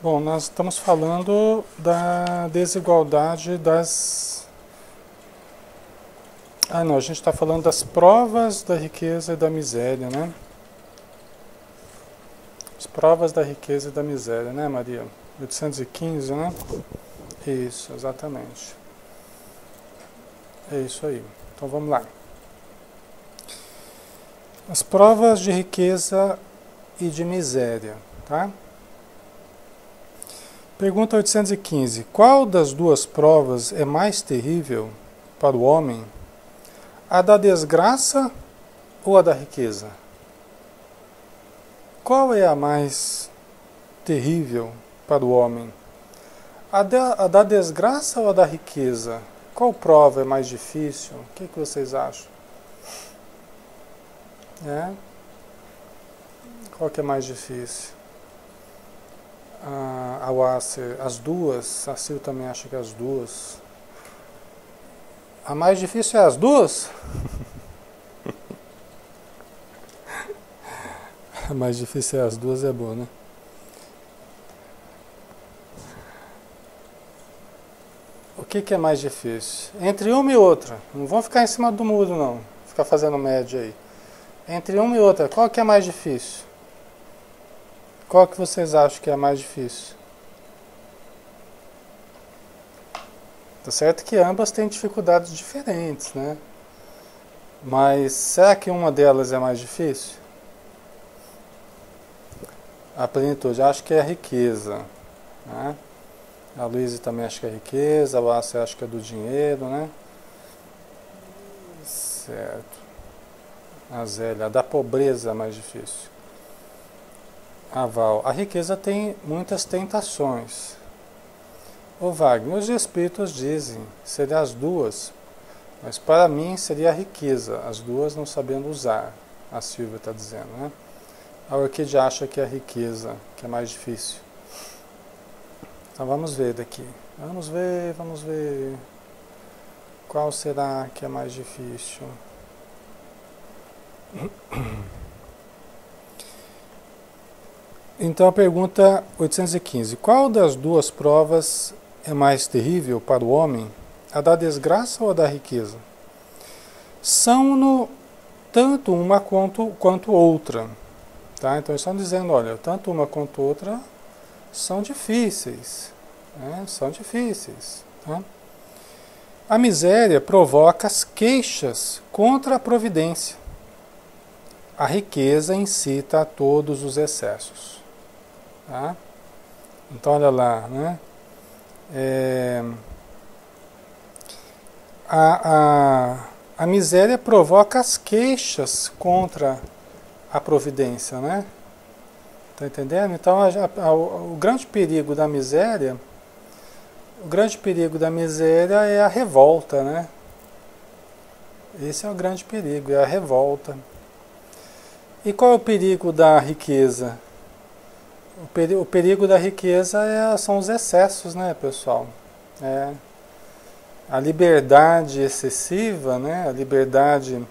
Bom, nós estamos falando da desigualdade das. Ah, não, a gente está falando das provas da riqueza e da miséria, né? As provas da riqueza e da miséria, né, Maria? 815, né? Isso, exatamente. É isso aí. Então vamos lá. As provas de riqueza e de miséria, tá? Pergunta 815. Qual das duas provas é mais terrível para o homem? A da desgraça ou a da riqueza? Qual é a mais terrível para o homem? A da desgraça ou a da riqueza? Qual prova é mais difícil? O que vocês acham? É? Qual que é mais difícil? A Wasser, as duas. A Sil também acha que as duas. A mais difícil é as duas? A mais difícil é as duas, é boa, né? O que é mais difícil? Entre uma e outra. Não vão ficar em cima do muro, não. Ficar fazendo média aí. Entre uma e outra, qual que é mais difícil? Qual que vocês acham que é mais difícil? Tá certo que ambas têm dificuldades diferentes, né? Mas será que uma delas é mais difícil? A plenitude, acho que é a riqueza, né? A Luísa também acha que é riqueza, a Lázia acha que é do dinheiro, né? Certo. A Zélia, a da pobreza é mais difícil. A Val, a riqueza tem muitas tentações. O Wagner, os espíritos dizem, seria as duas, mas para mim seria a riqueza, as duas não sabendo usar, a Silvia está dizendo, né? A Orquídea acha que é a riqueza, que é mais difícil. Então vamos ver daqui. Vamos ver. Qual será que é mais difícil? Então a pergunta 815. Qual das duas provas é mais terrível para o homem? A da desgraça ou a da riqueza? São-no tanto uma quanto outra. Tá? Então eles estão dizendo, olha, tanto uma quanto outra são difíceis. Né? São difíceis. Tá? A miséria provoca as queixas contra a providência. A riqueza incita a todos os excessos. Tá? Então, olha lá, né? A miséria provoca as queixas contra a providência, né? Tá entendendo? Então, o grande perigo da miséria, é a revolta, né? Esse é o grande perigo, é a revolta. E qual é o perigo da riqueza? O perigo da riqueza são os excessos, né, pessoal? A liberdade excessiva, né? A liberdade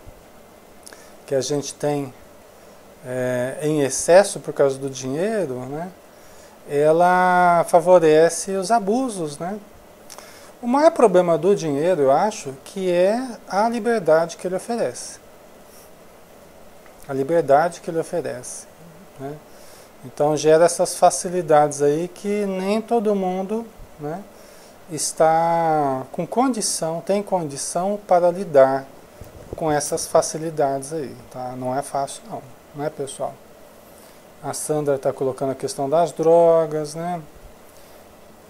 que a gente tem em excesso por causa do dinheiro, né? Ela favorece os abusos, né? O maior problema do dinheiro, eu acho, que é a liberdade que ele oferece. A liberdade que ele oferece, né? Então gera essas facilidades aí que nem todo mundo, né, está com condição, tem condição para lidar com essas facilidades aí, tá? Não é fácil não, né, pessoal? A Sandra está colocando a questão das drogas, né?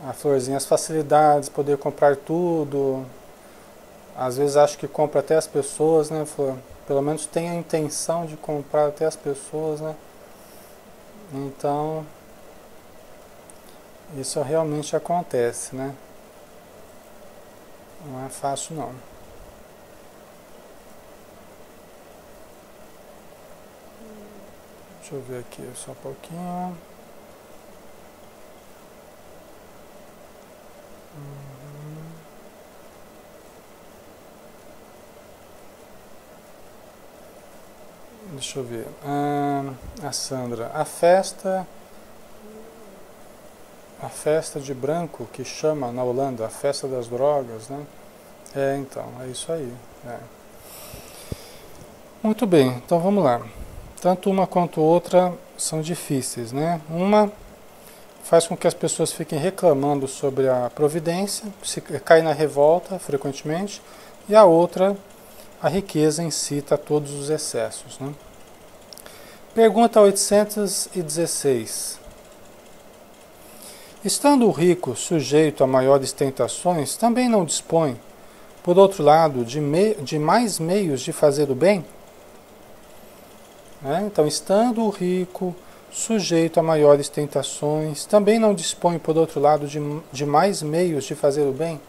A Florzinha, as facilidades, poder comprar tudo. Às vezes acho que compra até as pessoas, né, Flor? Pelo menos tem a intenção de comprar até as pessoas, né? Então, isso realmente acontece, né? Não é fácil não. Deixa eu ver aqui só um pouquinho. Deixa eu ver. A Sandra, a festa A festa de branco que chama na Holanda, a festa das drogas, né? Então, é isso aí. Muito bem, então vamos lá. Tanto uma quanto outra são difíceis, né? Uma faz com que as pessoas fiquem reclamando sobre a providência, se cai na revolta frequentemente, e a outra, a riqueza incita a todos os excessos, né? Pergunta 816. Estando o rico sujeito a maiores tentações, também não dispõe, por outro lado, de mais meios de fazer o bem? Então, estando o rico sujeito a maiores tentações, também não dispõe, por outro lado, de mais meios de fazer o bem?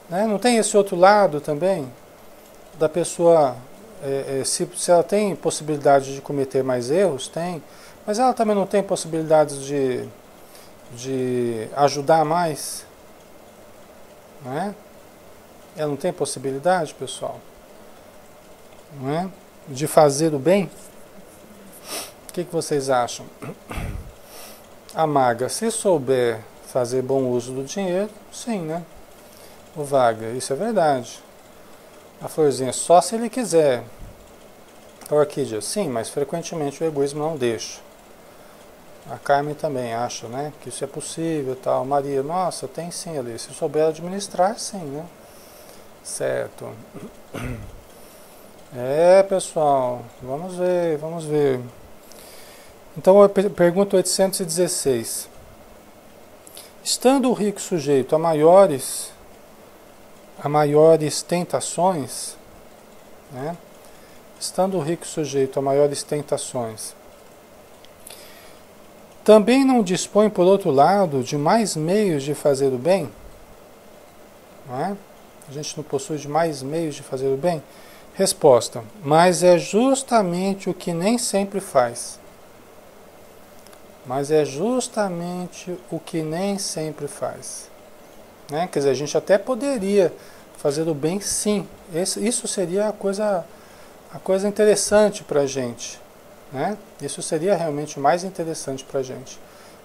Não tem esse outro lado também? Da pessoa, se ela tem possibilidade de cometer mais erros, tem, mas ela também não tem possibilidades de ajudar mais? Ela não tem possibilidade, pessoal? De fazer o bem? O que vocês acham? A maga, se souber fazer bom uso do dinheiro, sim, né? O Vaga, isso é verdade. A Florzinha, só se ele quiser. A Orquídea, sim, mas frequentemente o egoísmo não deixa. A Carmen também acha, né, que isso é possível e tal. Maria, nossa, tem sim ali. Se souber administrar, sim, né? Certo. Pessoal, vamos ver, vamos ver. Então, pergunta 816. Estando o rico sujeito a maiores tentações, né? Estando o rico sujeito a maiores tentações, também não dispõe, por outro lado, de mais meios de fazer o bem? A gente não possui de mais meios de fazer o bem? Resposta: mas é justamente o que nem sempre faz. Mas é justamente o que nem sempre faz. Quer dizer, a gente até poderia fazer o bem, sim. Isso seria a coisa interessante para a gente. Isso seria realmente o mais interessante para a gente.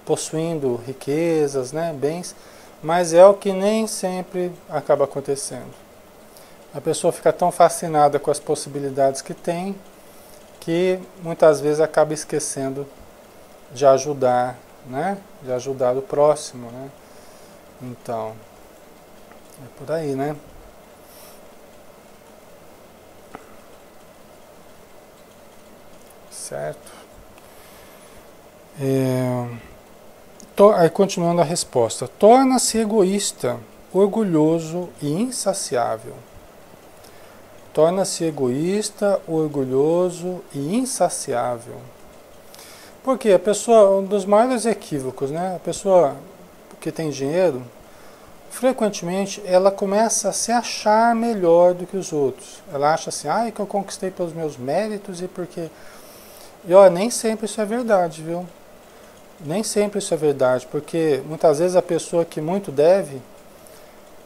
Possuindo riquezas, bens, mas é o que nem sempre acaba acontecendo. A pessoa fica tão fascinada com as possibilidades que tem, que muitas vezes acaba esquecendo de ajudar, de ajudar o próximo, Então, é por aí, Certo? Aí continuando a resposta. Torna-se egoísta, orgulhoso e insaciável. Torna-se egoísta, orgulhoso e insaciável. Porque a pessoa, um dos maiores equívocos, a pessoa que tem dinheiro, frequentemente ela começa a se achar melhor do que os outros. Ela acha assim, que eu conquistei pelos meus méritos e porque... E nem sempre isso é verdade, viu? Nem sempre isso é verdade, porque muitas vezes a pessoa que muito deve,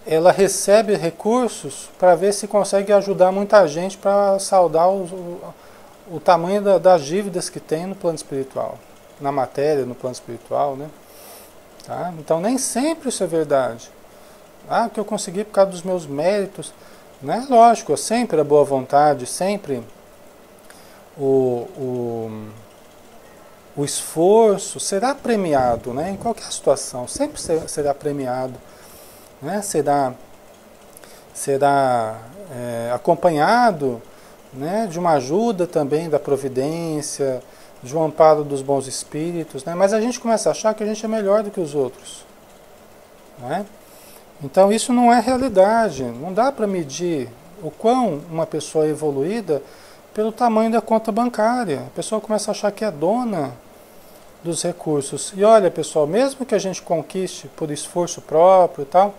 ela recebe recursos para ver se consegue ajudar muita gente para saldar o tamanho das dívidas que tem no plano espiritual, na matéria, no plano espiritual, Tá? Então nem sempre isso é verdade. O que eu consegui por causa dos meus méritos, Lógico, sempre a boa vontade, sempre o esforço será premiado, em qualquer situação, sempre será premiado, será acompanhado, de uma ajuda também da providência, de um amparo dos bons espíritos, mas a gente começa a achar que a gente é melhor do que os outros. Então isso não é realidade, não dá para medir o quão uma pessoa é evoluída pelo tamanho da conta bancária. A pessoa começa a achar que é dona dos recursos. E olha, pessoal, mesmo que a gente conquiste por esforço próprio e tal,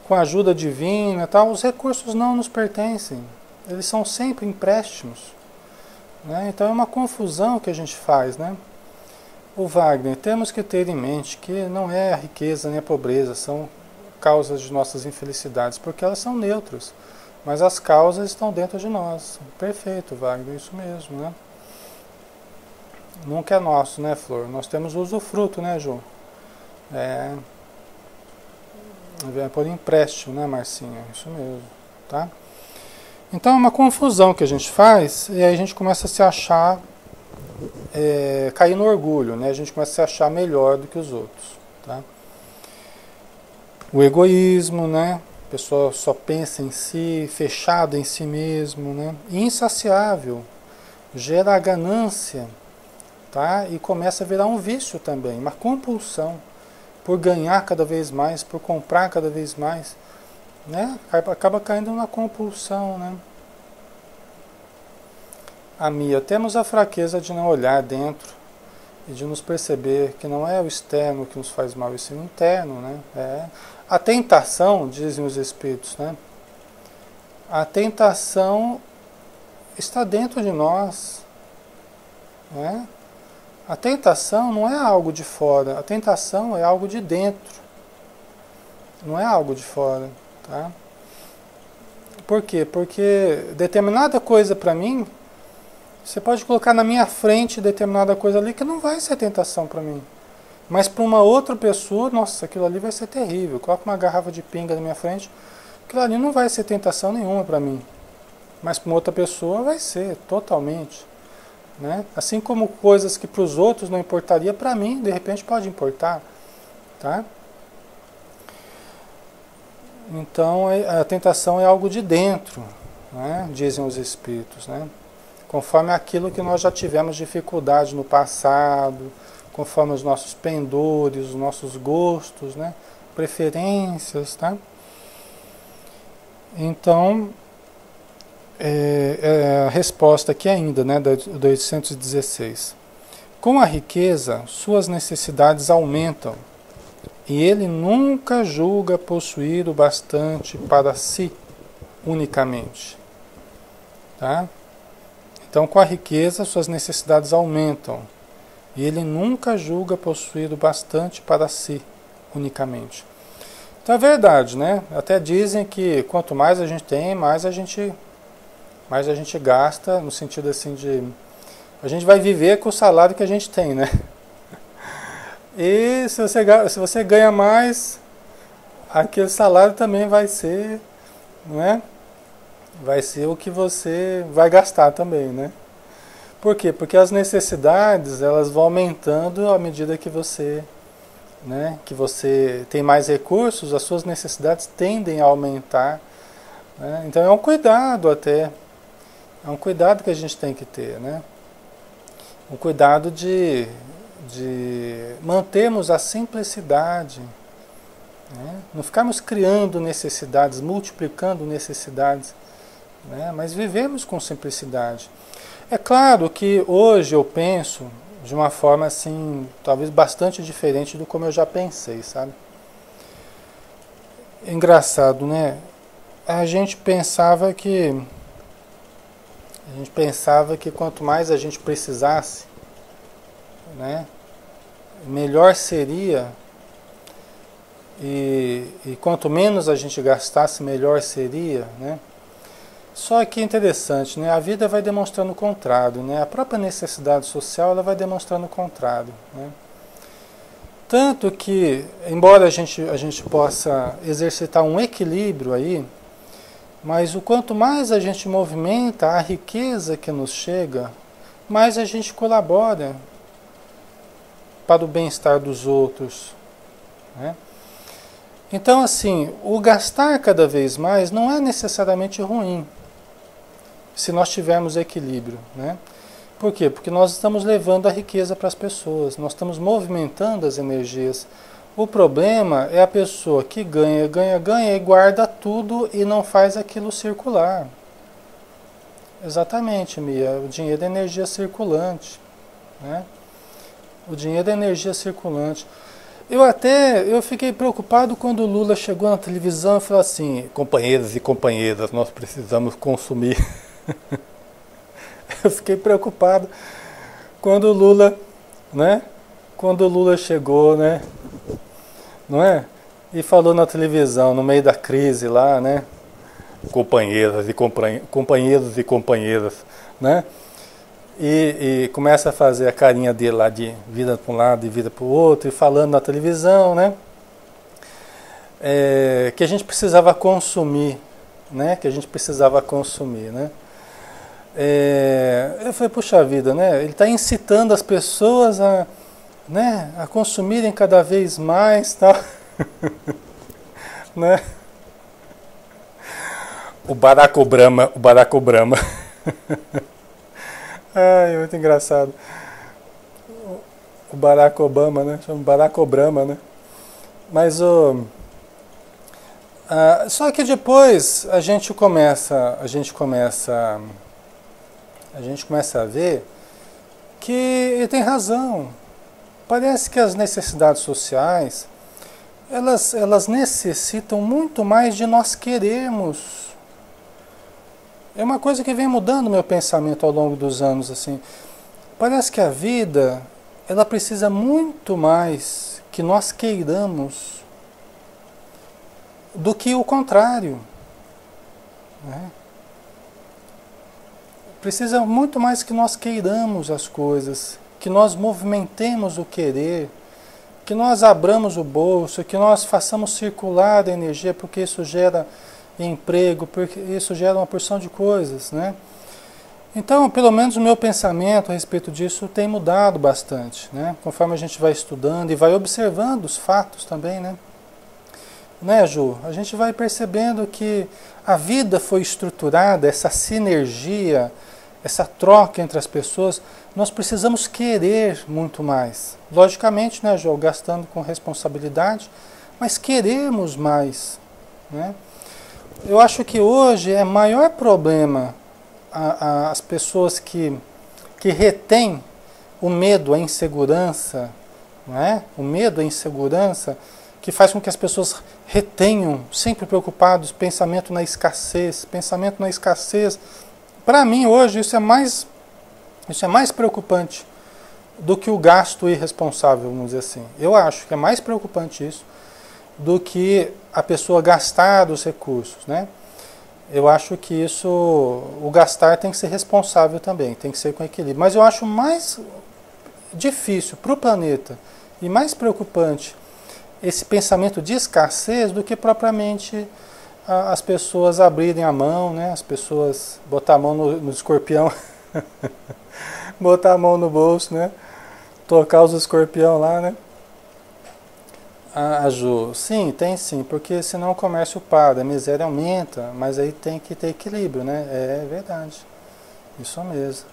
com a ajuda divina e tal, os recursos não nos pertencem. Eles são sempre empréstimos. Então é uma confusão que a gente faz, O Wagner, temos que ter em mente que não é a riqueza nem a pobreza, são causas de nossas infelicidades, porque elas são neutras. Mas as causas estão dentro de nós. Perfeito, Wagner, isso mesmo, Nunca é nosso, Flor? Nós temos usufruto, Ju? É, por empréstimo, né, Marcinha? Isso mesmo, tá? Então é uma confusão que a gente faz e aí a gente começa a se achar, cair no orgulho, né? A gente começa a se achar melhor do que os outros, tá? O egoísmo, né? A pessoa só pensa em si, fechado em si mesmo, né? Insaciável, gera a ganância, tá? E começa a virar um vício também, uma compulsão por ganhar cada vez mais, por comprar cada vez mais, né? Acaba caindo na compulsão, né? A Mia, temos a fraqueza de não olhar dentro e de nos perceber que não é o externo que nos faz mal, e sim o interno, né? A tentação, dizem os espíritos, né? A tentação está dentro de nós, né? A tentação não é algo de fora, a tentação é algo de dentro, não é algo de fora, tá? Por quê? Porque determinada coisa para mim, você pode colocar na minha frente determinada coisa ali que não vai ser tentação para mim. Mas para uma outra pessoa, nossa, aquilo ali vai ser terrível. Coloca uma garrafa de pinga na minha frente, aquilo ali não vai ser tentação nenhuma para mim. Mas para uma outra pessoa vai ser, totalmente. Né? Assim como coisas que para os outros não importaria, para mim, de repente, pode importar. Tá? Então, a tentação é algo de dentro, né? Dizem os espíritos. Né? Conforme aquilo que nós já tivemos dificuldade no passado, conforme os nossos pendores, os nossos gostos, né? Preferências, tá? Então, a resposta aqui ainda, né, do 816. Com a riqueza, suas necessidades aumentam, e ele nunca julga possuir o bastante para si, unicamente. Tá? Então, com a riqueza, suas necessidades aumentam, e ele nunca julga possuir o bastante para si, unicamente. Então é verdade, né? Até dizem que quanto mais a gente tem, mais a gente gasta, no sentido assim de... A gente vai viver com o salário que a gente tem, né? E se você ganha mais, aquele salário também vai ser, não é? Vai ser o que você vai gastar também, né? Por quê? Porque as necessidades, elas vão aumentando à medida que você, né, que você tem mais recursos, as suas necessidades tendem a aumentar. Né? Então é um cuidado até, é um cuidado que a gente tem que ter, né? Um cuidado de mantermos a simplicidade, né? Não ficarmos criando necessidades, multiplicando necessidades, né? Mas vivemos com simplicidade. É claro que hoje eu penso de uma forma assim, talvez bastante diferente do como eu já pensei, sabe? Engraçado, né? A gente pensava que quanto mais a gente precisasse, né, melhor seria, e quanto menos a gente gastasse, melhor seria, né? Só que é interessante, né? A vida vai demonstrando o contrário, né? A própria necessidade social, ela vai demonstrando o contrário, né? Tanto que, embora a gente possa exercitar um equilíbrio aí, mas o quanto mais a gente movimenta a riqueza que nos chega, mais a gente colabora para o bem-estar dos outros, né? Então, assim, o gastar cada vez mais não é necessariamente ruim, se nós tivermos equilíbrio, né? Por quê? Porque nós estamos levando a riqueza para as pessoas, nós estamos movimentando as energias. O problema é a pessoa que ganha, ganha, ganha e guarda tudo e não faz aquilo circular. Exatamente, Mia, o dinheiro é energia circulante, né? O dinheiro é energia circulante. Eu fiquei preocupado quando o Lula chegou na televisão e falou assim: companheiros e companheiras, nós precisamos consumir. Eu fiquei preocupado quando o Lula, né? Quando o Lula chegou, né? Não é? E falou na televisão, no meio da crise lá, né? Companheiros e companheiras, né? e começa a fazer a carinha dele lá de vida para um lado e vida para o outro, e falando na televisão, né? Que a gente precisava consumir, né? Que a gente precisava consumir, né? Eu falei, puxa vida, né? Ele está incitando as pessoas a, né, a consumirem cada vez mais, tal, né? O Barack Obama. Ai, muito engraçado. O Barack Obama, né? Chama Barack Obama, né? Mas só que depois a gente começa a ver que ele tem razão. Parece que as necessidades sociais, elas necessitam muito mais de nós querermos. É uma coisa que vem mudando o meu pensamento ao longo dos anos, assim. Parece que a vida, ela precisa muito mais que nós queiramos do que o contrário, né? Precisa muito mais que nós queiramos as coisas, que nós movimentemos o querer, que nós abramos o bolso, que nós façamos circular a energia, porque isso gera emprego, porque isso gera uma porção de coisas, né? Então, pelo menos o meu pensamento a respeito disso tem mudado bastante, né? Conforme a gente vai estudando e vai observando os fatos também, né, Ju? A gente vai percebendo que a vida foi estruturada, essa sinergia, essa troca entre as pessoas, nós precisamos querer muito mais. Logicamente, né, Ju? Gastando com responsabilidade, mas queremos mais, né? Eu acho que hoje é maior problema as pessoas que retêm o medo, a insegurança, não é? O medo, a insegurança, que faz com que as pessoas retenham, sempre preocupados, pensamento na escassez. Para mim, hoje, isso é mais preocupante do que o gasto irresponsável, vamos dizer assim. Eu acho que é mais preocupante isso do que a pessoa gastar os recursos, né? Eu acho que isso, o gastar tem que ser responsável também, tem que ser com equilíbrio. Mas eu acho mais difícil para o planeta e mais preocupante esse pensamento de escassez do que propriamente as pessoas abrirem a mão, né? As pessoas botar a mão no escorpião, botar a mão no bolso, né? Tocar os escorpião lá, né? Ju, sim, tem sim, porque senão o comércio para, a miséria aumenta, mas aí tem que ter equilíbrio, né? É verdade, isso mesmo.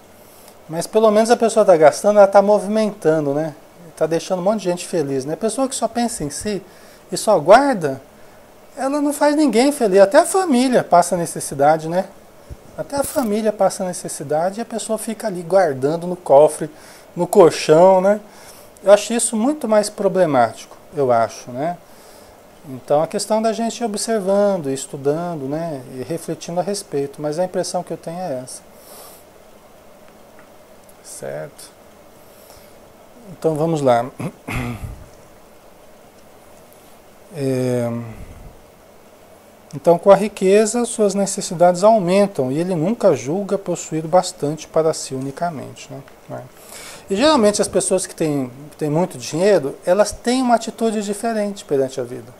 Mas pelo menos a pessoa está gastando, ela está movimentando, né? Está deixando um monte de gente feliz, né? A pessoa que só pensa em si e só guarda, ela não faz ninguém feliz, até a família passa necessidade, né? Até a família passa necessidade e a pessoa fica ali guardando no cofre, no colchão, né? Eu acho isso muito mais problemático, eu acho, né? Então a questão da gente ir observando, estudando, né? E refletindo a respeito, mas a impressão que eu tenho é essa. Certo? Então vamos lá. Então, com a riqueza, suas necessidades aumentam e ele nunca julga possuir bastante para si unicamente, né? E geralmente as pessoas que têm muito dinheiro, elas têm uma atitude diferente perante a vida.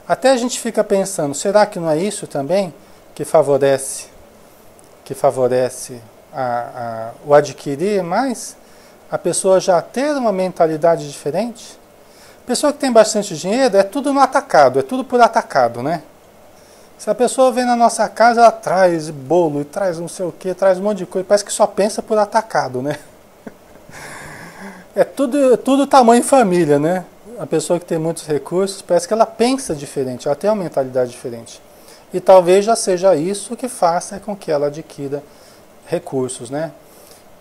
Até a gente fica pensando, será que não é isso também que favorece o adquirir mais? A pessoa já ter uma mentalidade diferente? Pessoa que tem bastante dinheiro, é tudo no atacado, é tudo por atacado, né? Se a pessoa vem na nossa casa, ela traz bolo, e traz não sei o que, traz um monte de coisa, parece que só pensa por atacado, né? É tudo tamanho família, né? A pessoa que tem muitos recursos, parece que ela pensa diferente, ela tem uma mentalidade diferente. E talvez já seja isso que faça com que ela adquira recursos, né?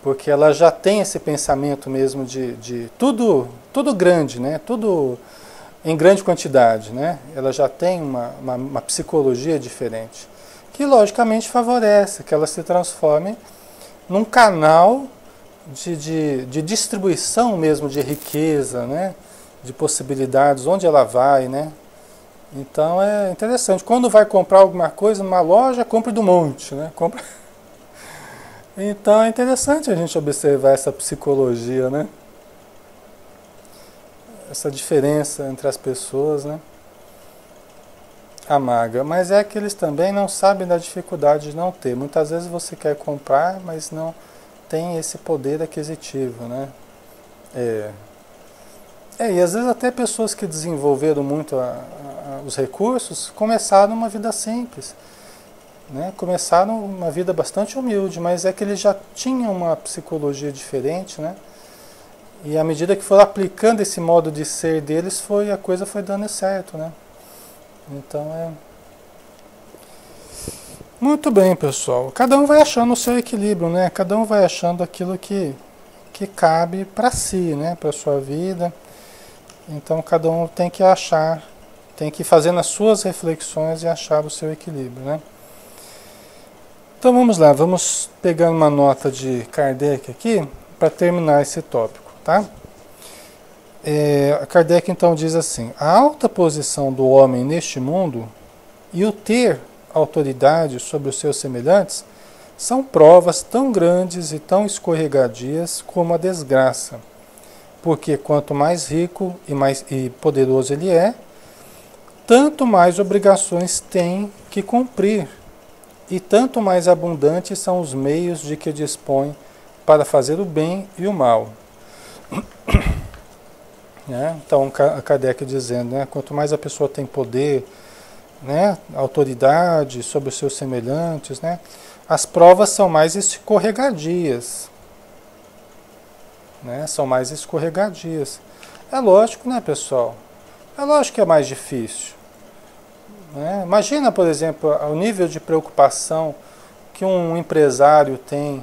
Porque ela já tem esse pensamento mesmo de tudo grande, né? Tudo em grande quantidade, né? Ela já tem uma psicologia diferente, que logicamente favorece que ela se transforme num canal de distribuição mesmo de riqueza, né? De possibilidades, onde ela vai, né? Então é interessante. Quando vai comprar alguma coisa numa loja, compra do monte, né? Então é interessante a gente observar essa psicologia, né? Essa diferença entre as pessoas, né? Amarga. Mas é que eles também não sabem da dificuldade de não ter. Muitas vezes você quer comprar, mas não tem esse poder aquisitivo, né? É, e às vezes até pessoas que desenvolveram muito os recursos começaram uma vida simples, né? Começaram uma vida bastante humilde, mas é que eles já tinham uma psicologia diferente, né? E à medida que foram aplicando esse modo de ser deles, a coisa foi dando certo, né? Então muito bem, pessoal. Cada um vai achando o seu equilíbrio, né? Cada um vai achando aquilo que cabe para si, né? Para sua vida. Então cada um tem que achar, tem que ir fazendo as suas reflexões e achar o seu equilíbrio, né? Então vamos lá, vamos pegar uma nota de Kardec aqui para terminar esse tópico, tá? Kardec então diz assim: a alta posição do homem neste mundo e o ter autoridade sobre os seus semelhantes são provas tão grandes e tão escorregadias como a desgraça, porque quanto mais rico e poderoso ele é, tanto mais obrigações tem que cumprir, e tanto mais abundantes são os meios de que dispõe para fazer o bem e o mal. Então, Kardec dizendo, né, quanto mais a pessoa tem poder, né, autoridade sobre os seus semelhantes, né, as provas são mais escorregadias. Né, são mais escorregadias. É lógico, né, pessoal? É lógico que é mais difícil. Né? Imagina, por exemplo, o nível de preocupação que um empresário tem,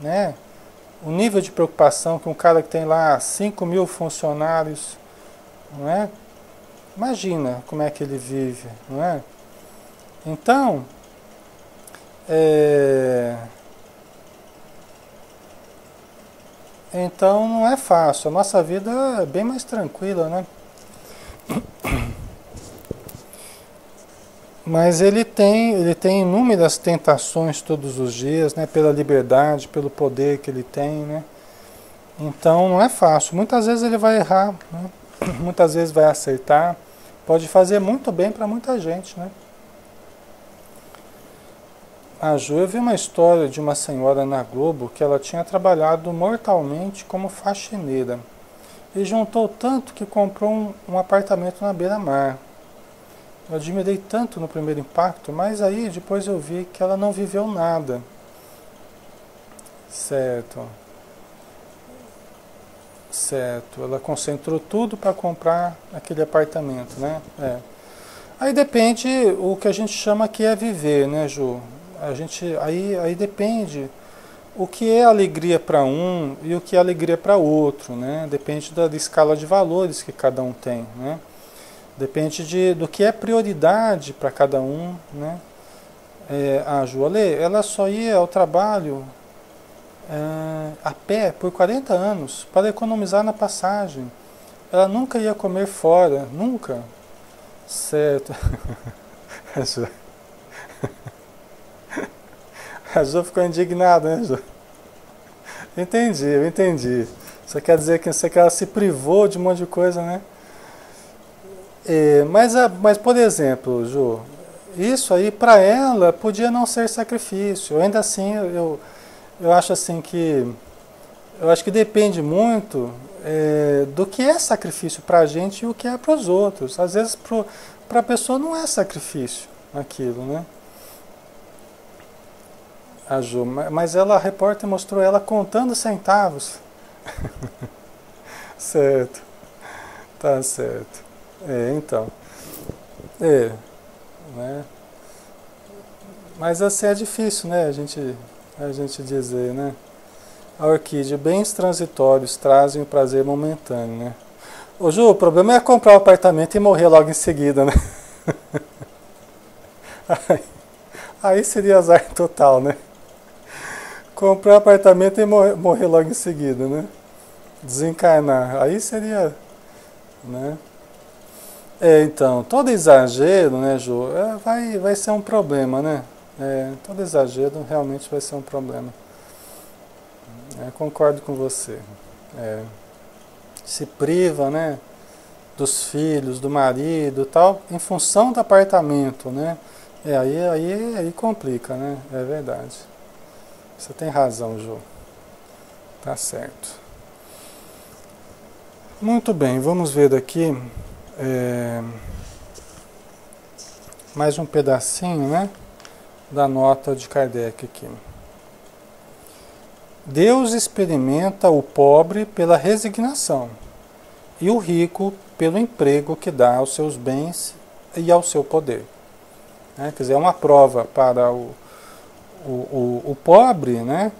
né? O nível de preocupação que um cara que tem lá 5.000 funcionários, não é? Imagina como é que ele vive, não é? Então, então não é fácil. A nossa vida é bem mais tranquila, né? Mas ele tem inúmeras tentações todos os dias, né? Pela liberdade, pelo poder que ele tem, né? Então não é fácil. Muitas vezes ele vai errar, né? Muitas vezes vai acertar. Pode fazer muito bem para muita gente, né? Eu vi uma história de uma senhora na Globo que ela tinha trabalhado mortalmente como faxineira e juntou tanto que comprou um apartamento na beira-mar. Eu admirei tanto no primeiro impacto, mas aí depois eu vi que ela não viveu nada. Certo. Certo. Ela concentrou tudo para comprar aquele apartamento, né? Aí depende o que a gente chama que é viver, né, Ju? Aí depende o que é alegria para um e o que é alegria para outro, né? Depende da escala de valores que cada um tem, né? Depende do que é prioridade para cada um, né? A Joalê, ela só ia ao trabalho a pé por 40 anos para economizar na passagem. Ela nunca ia comer fora, nunca. Certo. A Jo ficou indignada, né, Jo? Eu entendi. Isso quer dizer que ela se privou de um monte de coisa, né? Mas, por exemplo, Ju, isso aí para ela podia não ser sacrifício. Ainda assim, eu acho assim que eu acho que depende muito do que é sacrifício para a gente e o que é para os outros. Às vezes para a pessoa não é sacrifício aquilo, né? A Ju, mas a repórter mostrou ela contando centavos. Certo, tá certo. Então. Né? Mas assim é difícil, né? A gente dizer, né? A orquídea, bens transitórios trazem o prazer momentâneo, né? Ô Ju, o problema é comprar o apartamento e morrer logo em seguida, né? Aí seria azar total, né? Comprar apartamento e morrer logo em seguida, né? Desencarnar. Aí seria, né? Então, todo exagero, né, Ju, vai ser um problema, né? Todo exagero realmente vai ser um problema. Concordo com você. É, se priva, né, dos filhos, do marido, tal, em função do apartamento, né? Aí complica, né? É verdade. Você tem razão, Ju. Tá certo. Muito bem, vamos ver daqui mais um pedacinho, né, da nota de Kardec aqui. Deus experimenta o pobre pela resignação e o rico pelo emprego que dá aos seus bens e ao seu poder. Quer dizer, é uma prova para o pobre, né,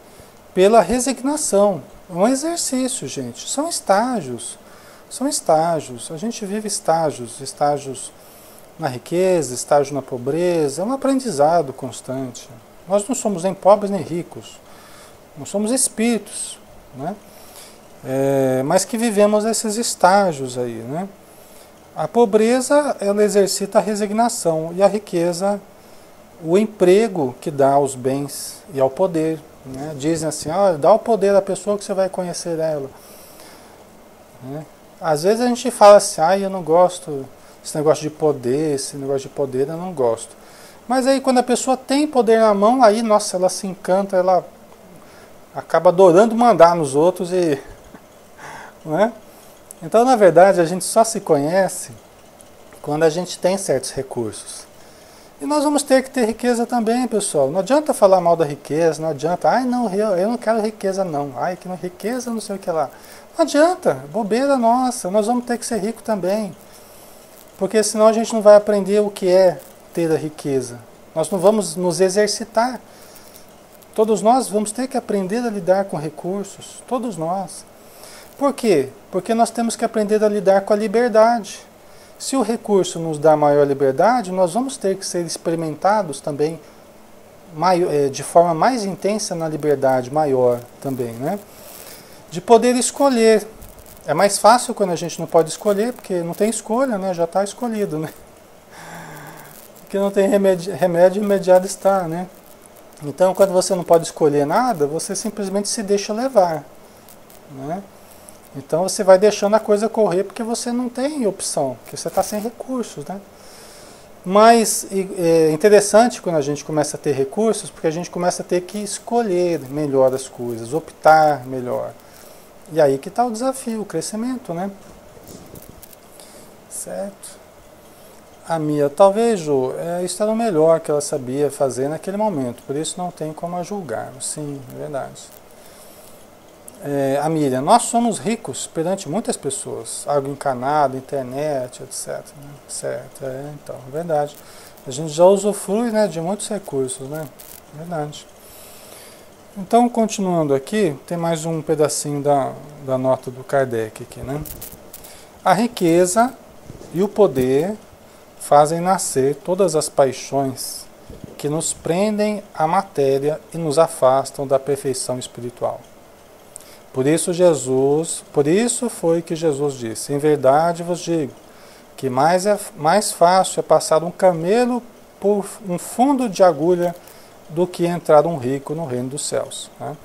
pela resignação. É um exercício, gente. São estágios. São estágios. A gente vive estágios. Estágios na riqueza, estágio na pobreza. É um aprendizado constante. Nós não somos nem pobres nem ricos. Nós somos espíritos, né? Mas que vivemos esses estágios aí, né? A pobreza, ela exercita a resignação, e a riqueza, o emprego que dá aos bens e ao poder, né? Dizem assim, dá o poder à pessoa que você vai conhecer ela, né? Às vezes a gente fala assim, eu não gosto esse negócio de poder eu não gosto. Mas aí quando a pessoa tem poder na mão, aí, nossa, ela se encanta, ela acaba adorando mandar nos outros e... não é? Então, na verdade, a gente só se conhece quando a gente tem certos recursos. E nós vamos ter que ter riqueza também, pessoal. Não adianta falar mal da riqueza, não adianta, não, eu não quero riqueza não, que não riqueza não sei o que lá. Não adianta, bobeira nossa, nós vamos ter que ser rico também. Porque senão a gente não vai aprender o que é ter a riqueza. Nós não vamos nos exercitar. Todos nós vamos ter que aprender a lidar com recursos, todos nós. Por quê? Porque nós temos que aprender a lidar com a liberdade. Se o recurso nos dá maior liberdade, nós vamos ter que ser experimentados também de forma mais intensa na liberdade maior também, né? De poder escolher. É mais fácil quando a gente não pode escolher, porque não tem escolha, né? Já está escolhido, né? Porque não tem remédio imediato está, né? Então, quando você não pode escolher nada, você simplesmente se deixa levar, né? Então, você vai deixando a coisa correr porque você não tem opção, porque você está sem recursos, né? Mas é interessante quando a gente começa a ter recursos, porque a gente começa a ter que escolher melhor as coisas, optar melhor. E aí que está o desafio, o crescimento, né? Certo? A Mia, talvez, Ju, isso era o melhor que ela sabia fazer naquele momento, por isso não tem como a julgar. Sim, é verdade. A Miriam, nós somos ricos perante muitas pessoas, água encanada, internet, etc. Né? Certo, então, é verdade. A gente já usufrui, né, de muitos recursos, né? Verdade. Então, continuando aqui, tem mais um pedacinho da nota do Kardec aqui, né? A riqueza e o poder fazem nascer todas as paixões que nos prendem à matéria e nos afastam da perfeição espiritual. Por isso foi que Jesus disse, em verdade vos digo, que mais fácil é passar um camelo por um fundo de agulha do que entrar um rico no reino dos céus. Né?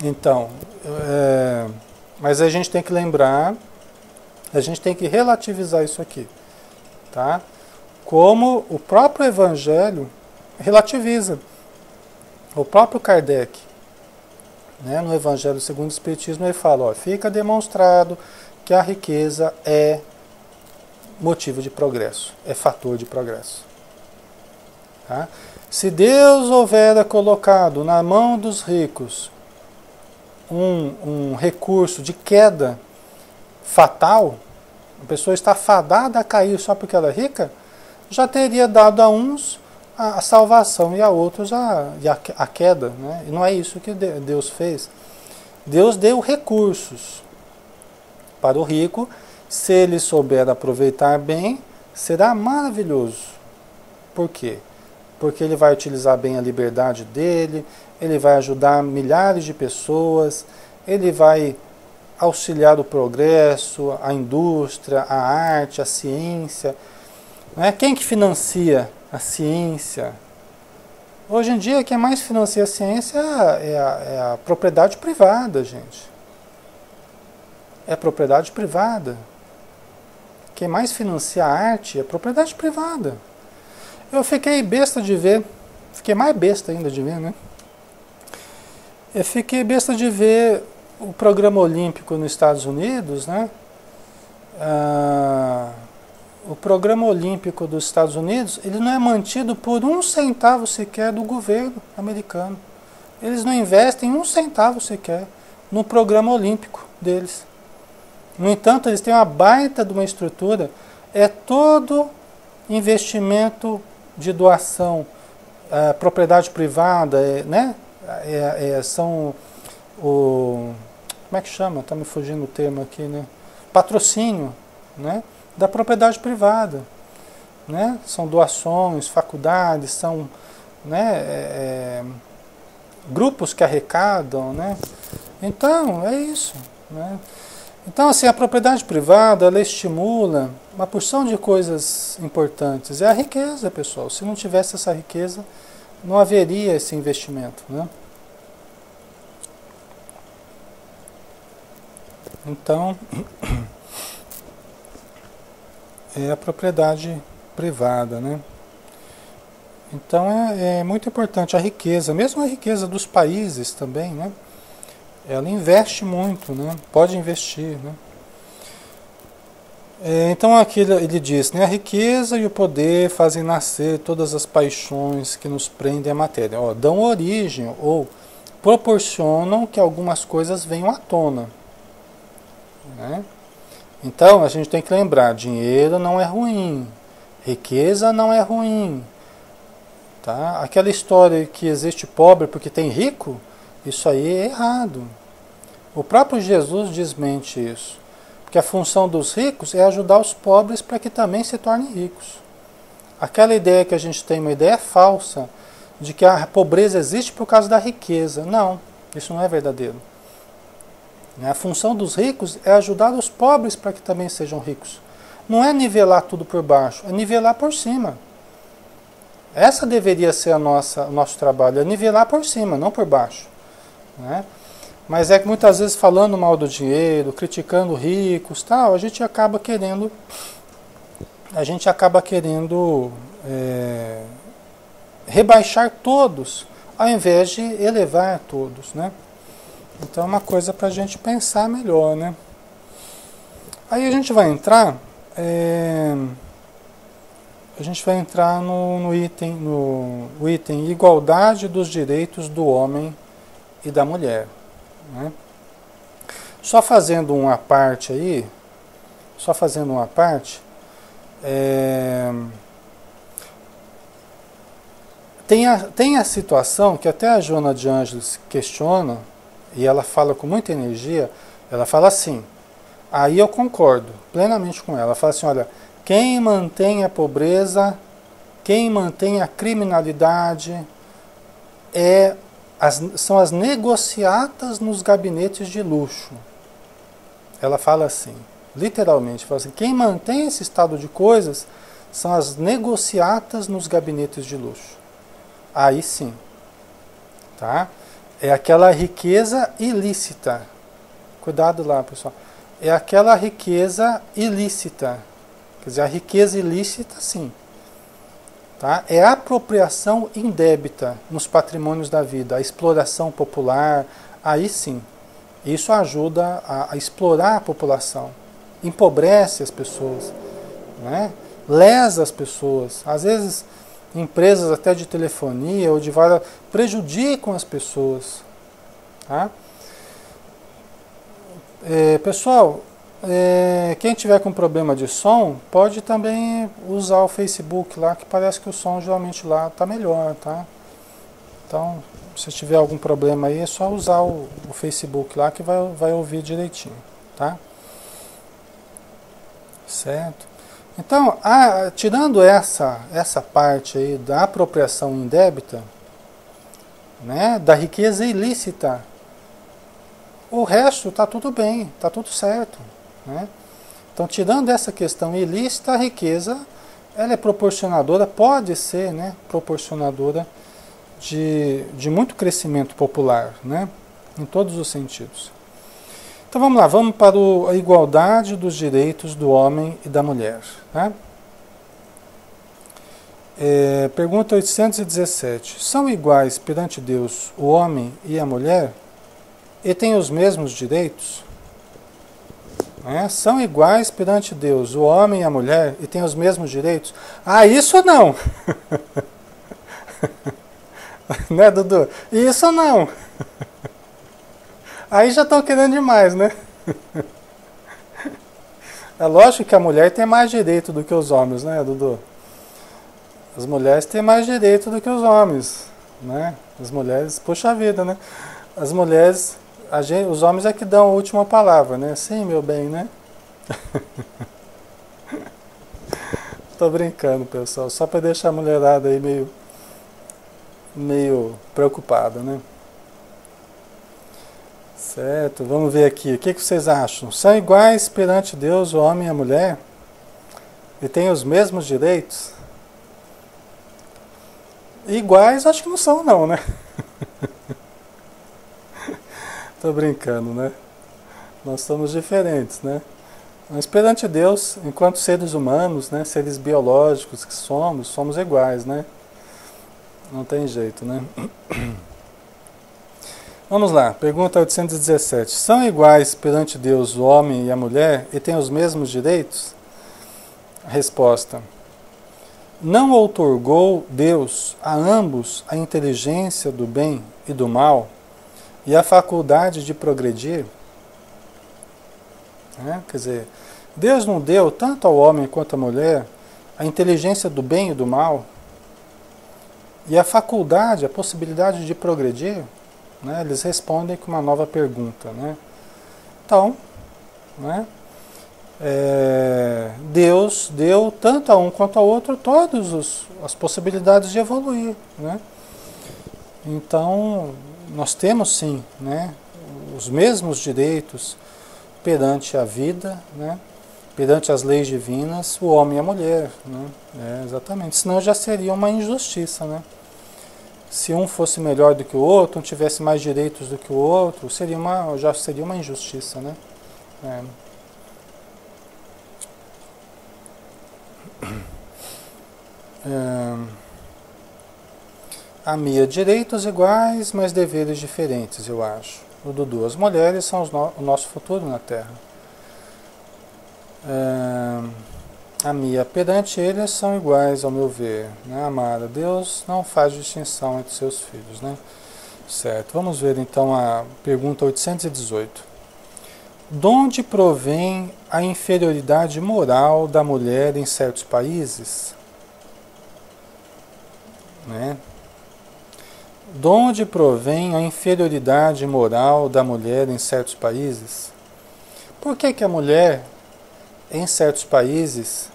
Então, mas a gente tem que lembrar, a gente tem que relativizar isso aqui. Tá? Como o próprio Evangelho relativiza. O próprio Kardec, né, no Evangelho segundo o Espiritismo, ele fala, fica demonstrado que a riqueza é motivo de progresso, é fator de progresso. Tá? Se Deus houvera colocado na mão dos ricos um recurso de queda fatal, a pessoa está fadada a cair só porque ela é rica, já teria dado a uns a salvação e a outros a queda. Né? E não é isso que Deus fez. Deus deu recursos para o rico. Se ele souber aproveitar bem, será maravilhoso. Por quê? Porque ele vai utilizar bem a liberdade dele, ele vai ajudar milhares de pessoas, ele vai auxiliar o progresso, a indústria, a arte, a ciência. Não é? Quem que financia a ciência? Hoje em dia, quem mais financia a ciência é a propriedade privada, gente. É a propriedade privada. Quem mais financia a arte é a propriedade privada. Eu fiquei besta de ver, fiquei mais besta ainda de ver, né? Eu fiquei besta de ver o programa olímpico nos Estados Unidos, né? O programa olímpico dos Estados Unidos, ele não é mantido por um centavo sequer do governo americano. Eles não investem um centavo sequer no programa olímpico deles. No entanto, eles têm uma baita de uma estrutura, é todo investimento de doação, propriedade privada, né? São como é que chama? Está me fugindo o termo aqui, né? Patrocínio, né? Da propriedade privada, né? São doações, faculdades, são, né, grupos que arrecadam, né? Então, é isso, né? Então, assim, a propriedade privada, ela estimula uma porção de coisas importantes. É a riqueza, pessoal. Se não tivesse essa riqueza, não haveria esse investimento, né? Então, é a propriedade privada, né? Então, é muito importante a riqueza, mesmo a riqueza dos países também, né? Ela investe muito, né? Pode investir, né? Então aqui ele diz, né? A riqueza e o poder fazem nascer todas as paixões que nos prendem à matéria. Ó, dão origem ou proporcionam que algumas coisas venham à tona, né? Então a gente tem que lembrar, dinheiro não é ruim, riqueza não é ruim, tá? Aquela história que existe pobre porque tem rico, isso aí é errado. O próprio Jesus desmente isso. Porque a função dos ricos é ajudar os pobres para que também se tornem ricos. Aquela ideia que a gente tem, uma ideia falsa, de que a pobreza existe por causa da riqueza. Não, isso não é verdadeiro. A função dos ricos é ajudar os pobres para que também sejam ricos. Não é nivelar tudo por baixo, é nivelar por cima. Essa deveria ser o nosso trabalho, é nivelar por cima, não por baixo, né? Mas é que muitas vezes falando mal do dinheiro, criticando ricos, tal, a gente acaba querendo rebaixar todos, ao invés de elevar todos, né? Então é uma coisa para a gente pensar melhor, né? Aí a gente vai entrar no item igualdade dos direitos do homem e da mulher, né? Só fazendo uma parte aí, tem a situação que até a Joana de Ângeles questiona, e ela fala com muita energia, ela fala assim, aí eu concordo plenamente com ela, ela fala assim, olha, quem mantém a pobreza, quem mantém a criminalidade, são as negociatas nos gabinetes de luxo. Ela fala assim, literalmente, fala assim, quem mantém esse estado de coisas são as negociatas nos gabinetes de luxo. Aí sim, tá? É aquela riqueza ilícita. Cuidado lá, pessoal. É aquela riqueza ilícita. Quer dizer, a riqueza ilícita, sim. Tá? É a apropriação indébita nos patrimônios da vida, a exploração popular, aí sim. Isso ajuda a explorar a população, empobrece as pessoas, né? Lesa as pessoas. Às vezes, empresas até de telefonia ou de várias prejudicam as pessoas. Tá? Pessoal, quem tiver com problema de som, pode também usar o Facebook lá, que parece que o som geralmente lá está melhor, tá? Então, se tiver algum problema aí, é só usar o Facebook lá que vai ouvir direitinho, tá? Certo? Então, tirando essa parte aí da apropriação indébita, né, da riqueza ilícita, o resto está tudo bem, está tudo certo, né? Então, tirando essa questão ilícita, a riqueza ela é proporcionadora, pode ser, né, proporcionadora de muito crescimento popular, né? Em todos os sentidos. Então vamos lá, vamos para a igualdade dos direitos do homem e da mulher. Tá? Pergunta 817. São iguais perante Deus o homem e a mulher? E têm os mesmos direitos? São iguais perante Deus o homem e a mulher? E têm os mesmos direitos? Ah, isso não! Né, Dudu? Isso não! Aí já estão querendo demais, né? É lógico que a mulher tem mais direito do que os homens, né, Dudu? As mulheres têm mais direito do que os homens, né? As mulheres, puxa vida, né? As mulheres, os homens é que dão a última palavra, né? Sim, meu bem, né? Tô brincando, pessoal, só para deixar a mulherada aí meio preocupada, né? Certo, vamos ver aqui. O que vocês acham? São iguais perante Deus o homem e a mulher? E têm os mesmos direitos? Iguais acho que não são não, né? Tô brincando, né? Nós somos diferentes, né? Mas perante Deus, enquanto seres humanos, né, seres biológicos que somos iguais, né? Não tem jeito, né? Vamos lá, pergunta 817. São iguais perante Deus o homem e a mulher e têm os mesmos direitos? Resposta. Não outorgou Deus a ambos a inteligência do bem e do mal e a faculdade de progredir? Quer dizer, Deus não deu tanto ao homem quanto à mulher a inteligência do bem e do mal e a faculdade, a possibilidade de progredir? Né? Eles respondem com uma nova pergunta. Né? Então, né? Deus deu tanto a um quanto ao outro todas as possibilidades de evoluir, né? Então nós temos sim, né, os mesmos direitos perante a vida, né, perante as leis divinas, o homem e a mulher, né? Exatamente, senão já seria uma injustiça, né? Se um fosse melhor do que o outro, um tivesse mais direitos do que o outro, já seria uma injustiça, né? A Mia, direitos iguais, mas deveres diferentes, eu acho. O Dudu, as mulheres são o nosso futuro na Terra. A Mia, perante eles são iguais, ao meu ver. Né, Amara? Deus não faz distinção entre seus filhos. Né? Certo. Vamos ver então a pergunta 818. De onde provém a inferioridade moral da mulher em certos países? Né? De onde provém a inferioridade moral da mulher em certos países? Por que a mulher, em certos países,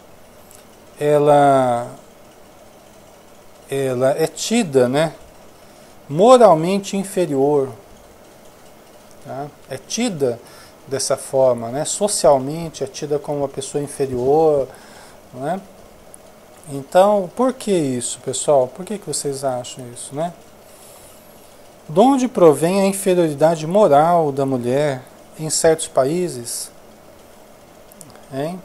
ela é tida, né, moralmente inferior? Tá? É tida dessa forma, né? Socialmente é tida como uma pessoa inferior, né? Então, por que isso, pessoal? Por que vocês acham isso, né? De onde provém a inferioridade moral da mulher em certos países? Hein?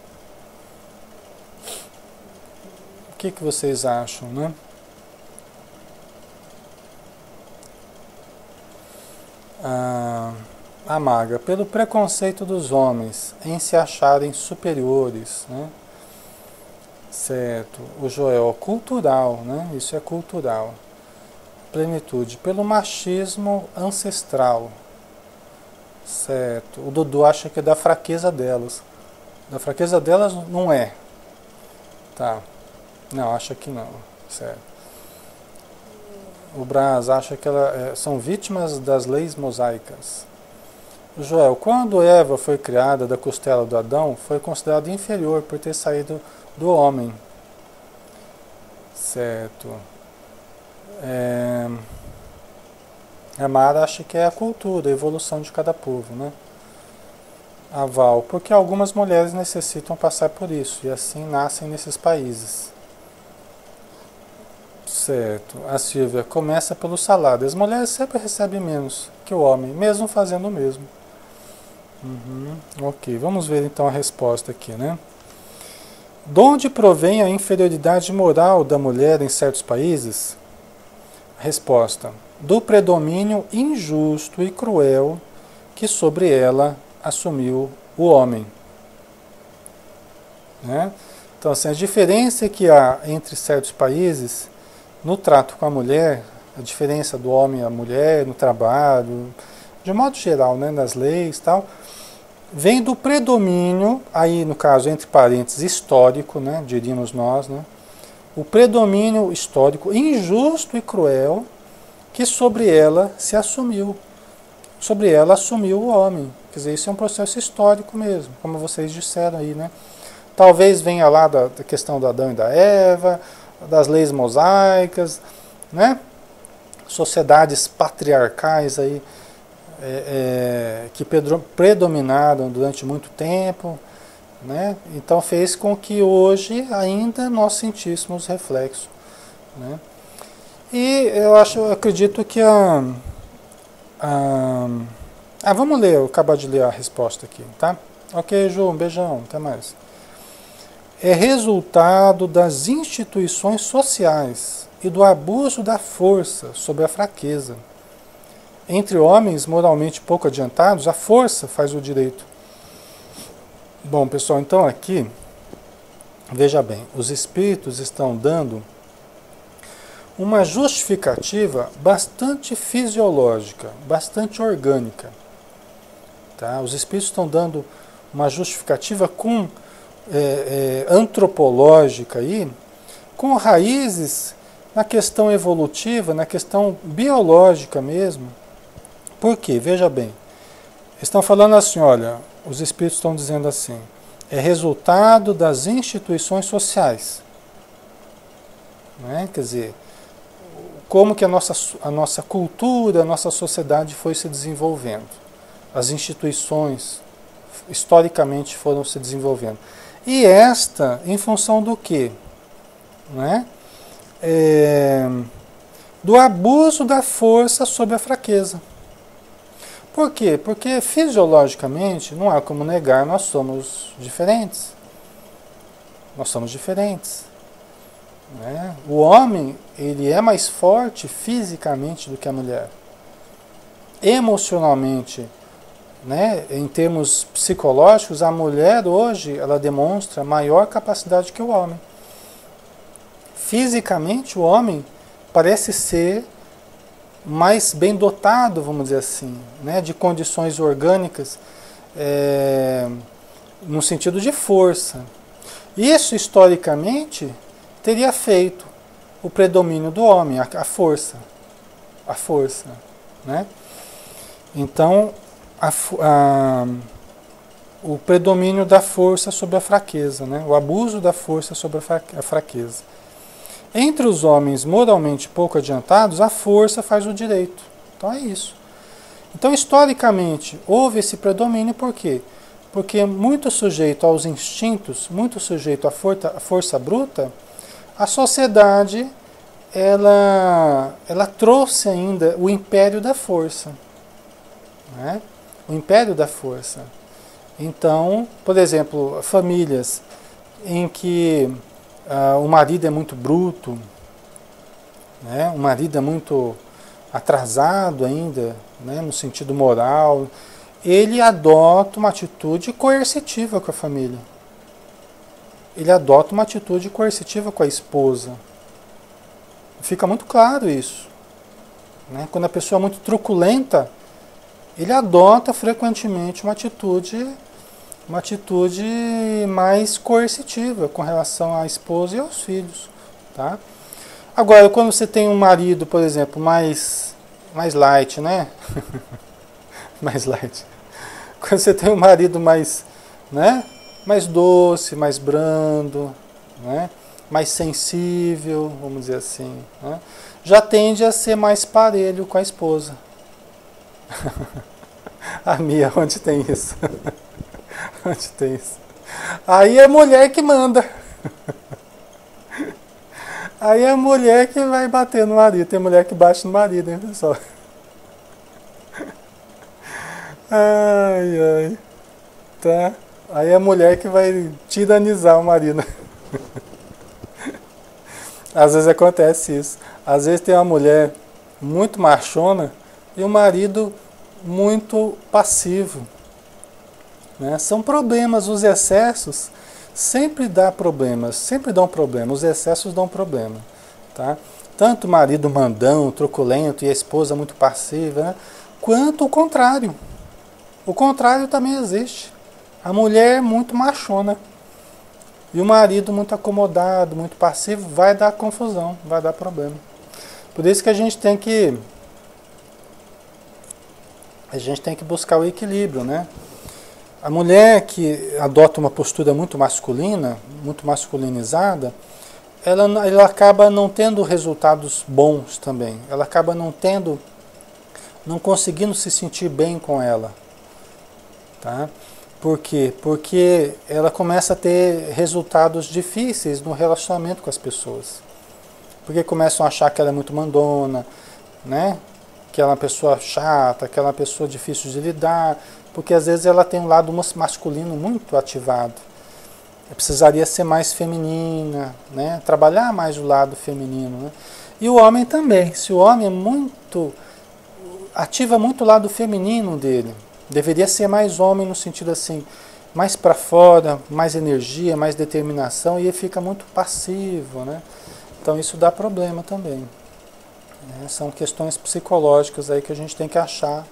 O que vocês acham, né? A Maga, pelo preconceito dos homens em se acharem superiores, né? Certo. O Joel, cultural, né? Isso é cultural. Plenitude, pelo machismo ancestral. Certo. O Dudu acha que é da fraqueza delas. Da fraqueza delas não é. Tá. Não, acha que não. Certo. O Braz acha que são vítimas das leis mosaicas. O Joel, quando Eva foi criada da costela do Adão, foi considerada inferior por ter saído do homem. Certo. A Mara acha que é a cultura, a evolução de cada povo, né? A Val, porque algumas mulheres necessitam passar por isso e assim nascem nesses países. Certo. A Silvia começa pelo salário. As mulheres sempre recebem menos que o homem, mesmo fazendo o mesmo. Uhum. Ok, vamos ver então a resposta aqui, né? De onde provém a inferioridade moral da mulher em certos países? Resposta: do predomínio injusto e cruel que sobre ela assumiu o homem. Né? Então, assim, a diferença que há entre certos países no trato com a mulher, a diferença do homem à mulher no trabalho, de modo geral, né, nas leis e tal, vem do predomínio, aí no caso, entre parênteses, histórico, né, diríamos nós, né, o predomínio histórico injusto e cruel que sobre ela se assumiu. Sobre ela assumiu o homem. Quer dizer, isso é um processo histórico mesmo, como vocês disseram aí, né? Talvez venha lá da questão do Adão e da Eva, das leis mosaicas, né? Sociedades patriarcais aí, que predominaram durante muito tempo, né? Então fez com que hoje ainda nós sentíssemos reflexo, né? E eu acredito que vamos ler, eu acabo de ler a resposta aqui, tá? Ok, Ju, um beijão, até mais. É resultado das instituições sociais e do abuso da força sobre a fraqueza. Entre homens moralmente pouco adiantados, a força faz o direito. Bom, pessoal, então aqui, veja bem, os espíritos estão dando uma justificativa bastante fisiológica, bastante orgânica. Tá? Os espíritos estão dando uma justificativa antropológica aí, com raízes na questão evolutiva, na questão biológica mesmo. Por quê? Veja bem. Estão falando assim, olha, os espíritos estão dizendo assim, é resultado das instituições sociais. Né? Quer dizer, como que a nossa cultura, a nossa sociedade foi se desenvolvendo. As instituições, historicamente, foram se desenvolvendo. E esta, em função do quê? Né? Do abuso da força sobre a fraqueza. Por quê? Porque fisiologicamente, não há como negar, nós somos diferentes. Nós somos diferentes. Né? O homem, ele é mais forte fisicamente do que a mulher. Emocionalmente, né, em termos psicológicos, a mulher hoje ela demonstra maior capacidade que o homem. Fisicamente, o homem parece ser mais bem dotado, vamos dizer assim, né, de condições orgânicas, no sentido de força. Isso, historicamente, teria feito o predomínio do homem, a força. A força. Né? Então, o predomínio da força sobre a fraqueza, né? O abuso da força sobre a fraqueza. Entre os homens moralmente pouco adiantados, a força faz o direito. Então é isso. Então, historicamente, houve esse predomínio por quê? Porque muito sujeito aos instintos, muito sujeito à força bruta, a sociedade ela trouxe ainda o império da força. Né? O império da força. Então, por exemplo, famílias em que o marido é muito bruto, né? O marido é muito atrasado ainda, né? No sentido moral, ele adota uma atitude coercitiva com a família. Ele adota uma atitude coercitiva com a esposa. Fica muito claro isso. Né? Quando a pessoa é muito truculenta, ele adota frequentemente uma atitude mais coercitiva com relação à esposa e aos filhos. Tá? Agora, quando você tem um marido, por exemplo, mais light, né? Mais light. Quando você tem um marido mais, né? Mais doce, mais brando, né? Mais sensível, vamos dizer assim, né? Já tende a ser mais parelho com a esposa. A Mia, onde tem isso? Onde tem isso? Aí é a mulher que manda. Aí é a mulher que vai bater no marido. Tem mulher que bate no marido, hein, pessoal? Ai, ai. Tá? Aí é a mulher que vai tiranizar o marido. Às vezes acontece isso. Às vezes tem uma mulher muito machona e o marido muito passivo. Né? São problemas, os excessos sempre dão problemas, sempre dão problema, os excessos dão problema. Tá? Tanto o marido mandão, truculento e a esposa muito passiva, né? Quanto o contrário. O contrário também existe. A mulher muito machona e o marido muito acomodado, muito passivo, vai dar confusão, vai dar problema. Por isso que a gente tem que buscar o equilíbrio, né? A mulher que adota uma postura muito masculina, muito masculinizada, ela acaba não tendo resultados bons também. Ela acaba não conseguindo se sentir bem com ela. Tá? Por quê? Porque ela começa a ter resultados difíceis no relacionamento com as pessoas. Porque começam a achar que ela é muito mandona, né? Que ela é uma pessoa chata, que ela é uma pessoa difícil de lidar, porque às vezes ela tem um lado masculino muito ativado. Ela precisaria ser mais feminina, né? Trabalhar mais o lado feminino. Né? E o homem também. Se o homem ativa muito o lado feminino dele, deveria ser mais homem no sentido assim, mais para fora, mais energia, mais determinação, e ele fica muito passivo, né? Então isso dá problema também. São questões psicológicas aí que a gente tem que achar.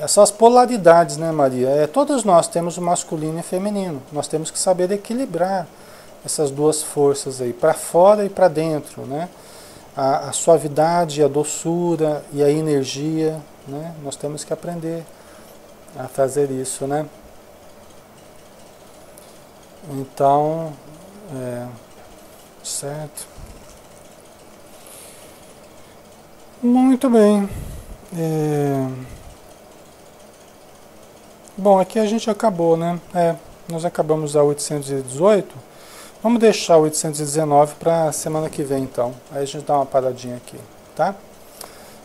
São as polaridades, né, Maria? Todos nós temos o masculino e o feminino. Nós temos que saber equilibrar essas duas forças aí, para fora e para dentro, né? A suavidade, a doçura e a energia, né? Nós temos que aprender a fazer isso, né? Então, certo. Muito bem. Bom, aqui a gente acabou, né? Nós acabamos a 818. Vamos deixar o 819 para a semana que vem, então. Aí a gente dá uma paradinha aqui, tá?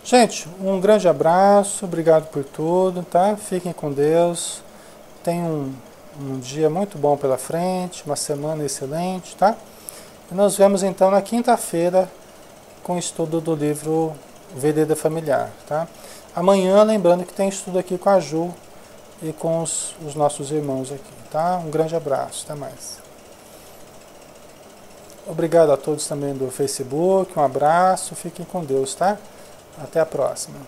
Gente, um grande abraço, obrigado por tudo, tá? Fiquem com Deus. Tenham um dia muito bom pela frente, uma semana excelente, tá? E nos vemos então na quinta-feira com o estudo do livro Vereda Familiar, tá? Amanhã, lembrando que tem estudo aqui com a Ju e com os nossos irmãos aqui, tá? Um grande abraço, até mais. Obrigado a todos também do Facebook, um abraço, fiquem com Deus, tá? Até a próxima.